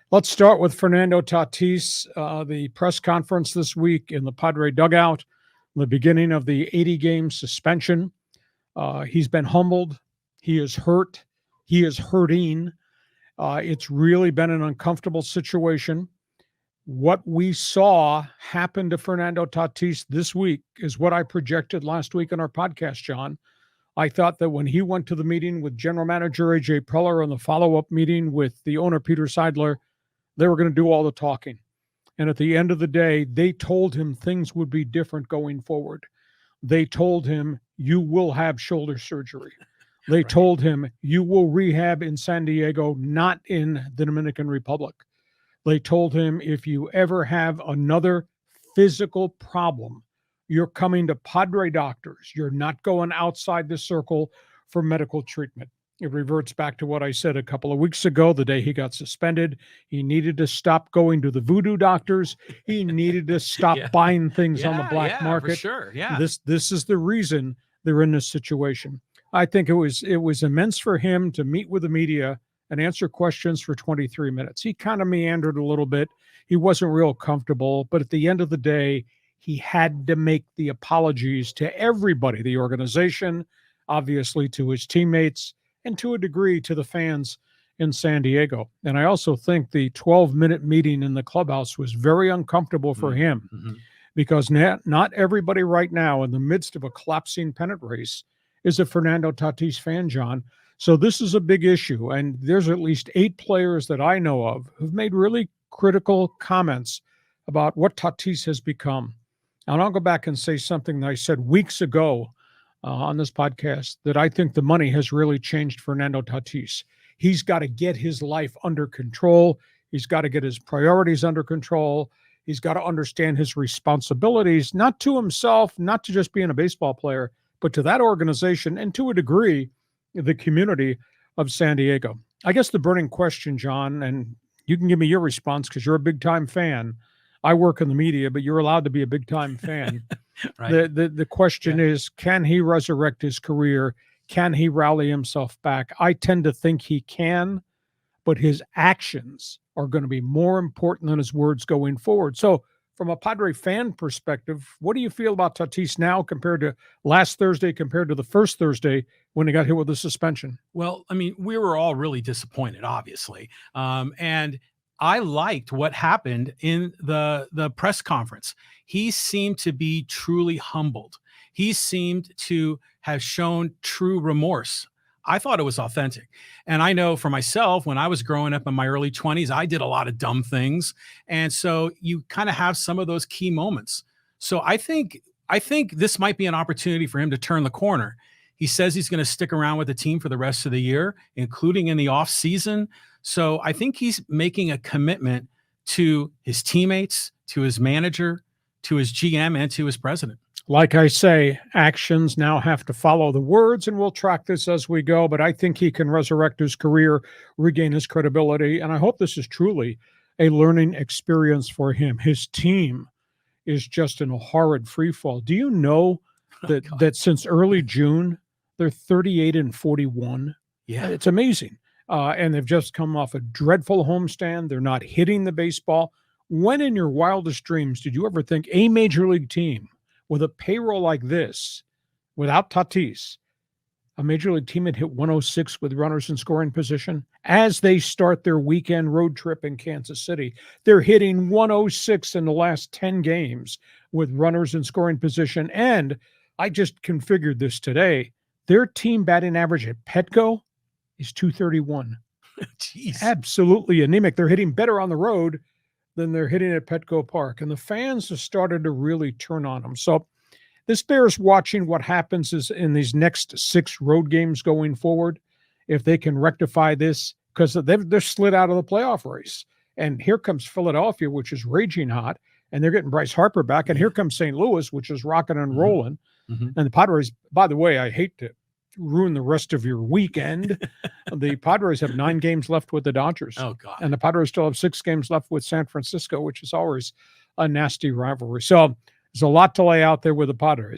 Let's start with Fernando Tatis, the press conference this week in the Padre dugout, the beginning of the 80-game suspension. He's been humbled. He is hurt. He is hurting. It's really been an uncomfortable situation. What we saw happen to Fernando Tatis this week is what I projected last week in our podcast, John. I thought that when he went to the meeting with general manager A.J. Preller and the follow-up meeting with the owner Peter Seidler, they were going to do all the talking. And at the end of the day, they told him things would be different going forward. They told him, you will have shoulder surgery. They told him, you will rehab in San Diego, not in the Dominican Republic. They told him, if you ever have another physical problem, you're coming to Padre doctors. You're not going outside the circle for medical treatment. It reverts back to what I said a couple of weeks ago, the day he got suspended. He needed to stop going to the voodoo doctors. He needed to stop buying things on the black market. For sure. Yeah. This is the reason they're in this situation. I think it was immense for him to meet with the media and answer questions for 23 minutes. He kind of meandered a little bit. He wasn't real comfortable, but at the end of the day, he had to make the apologies to everybody, the organization, obviously to his teammates, and to a degree to the fans in San Diego. And I also think the 12-minute meeting in the clubhouse was very uncomfortable for him because not everybody right now in the midst of a collapsing pennant race is a Fernando Tatis fan, John. So this is a big issue. And there's at least 8 players that I know of who've made really critical comments about what Tatis has become. And I'll go back and say something that I said weeks ago on this podcast, that I think the money has really changed Fernando Tatis. He's got to get his life under control. He's got to get his priorities under control. He's got to understand his responsibilities, not to himself, not to just being a baseball player, but to that organization and to a degree, the community of San Diego. I guess the burning question, John, and you can give me your response because you're a big-time fan. I work in the media, but you're allowed to be a big-time fan. Right. The question is, can he resurrect his career? Can he rally himself back? I tend to think he can, but his actions are going to be more important than his words going forward. So from a Padre fan perspective, what do you feel about Tatis now compared to last Thursday, compared to the first Thursday when he got hit with the suspension? Well, I mean, we were all really disappointed, obviously. And I liked what happened in the press conference. He seemed to be truly humbled. He seemed to have shown true remorse. I thought it was authentic. And I know for myself, when I was growing up in my early 20s, I did a lot of dumb things. And so you kind of have some of those key moments. So I think this might be an opportunity for him to turn the corner. He says he's going to stick around with the team for the rest of the year, including in the off season. So I think he's making a commitment to his teammates, to his manager, to his GM, and to his president. Like I say, actions now have to follow the words, and we'll track this as we go. But I think he can resurrect his career, regain his credibility. And I hope this is truly a learning experience for him. His team is just in a horrid free fall. Do you know that since early June, they're 38-41? Yeah. It's amazing. And they've just come off a dreadful homestand. They're not hitting the baseball. When in your wildest dreams did you ever think a major league team with a payroll like this, without Tatis, a major league team had hit 106 with runners in scoring position? As they start their weekend road trip in Kansas City, they're hitting 106 in the last 10 games with runners in scoring position. And I just configured this today. Their team batting average at Petco is 231. Jeez. Absolutely anemic. They're hitting better on the road than they're hitting at Petco Park. And the fans have started to really turn on them. So this bears watching what happens is in these next 6 road games going forward, if they can rectify this, because they're slid out of the playoff race. And here comes Philadelphia, which is raging hot, and they're getting Bryce Harper back. And here comes St. Louis, which is rocking and rolling. Mm-hmm. And the Padres, by the way, I hate to ruin the rest of your weekend. The Padres have 9 games left with the Dodgers. Oh, God. And the Padres still have 6 games left with San Francisco, which is always a nasty rivalry. So there's a lot to lay out there with the Padres.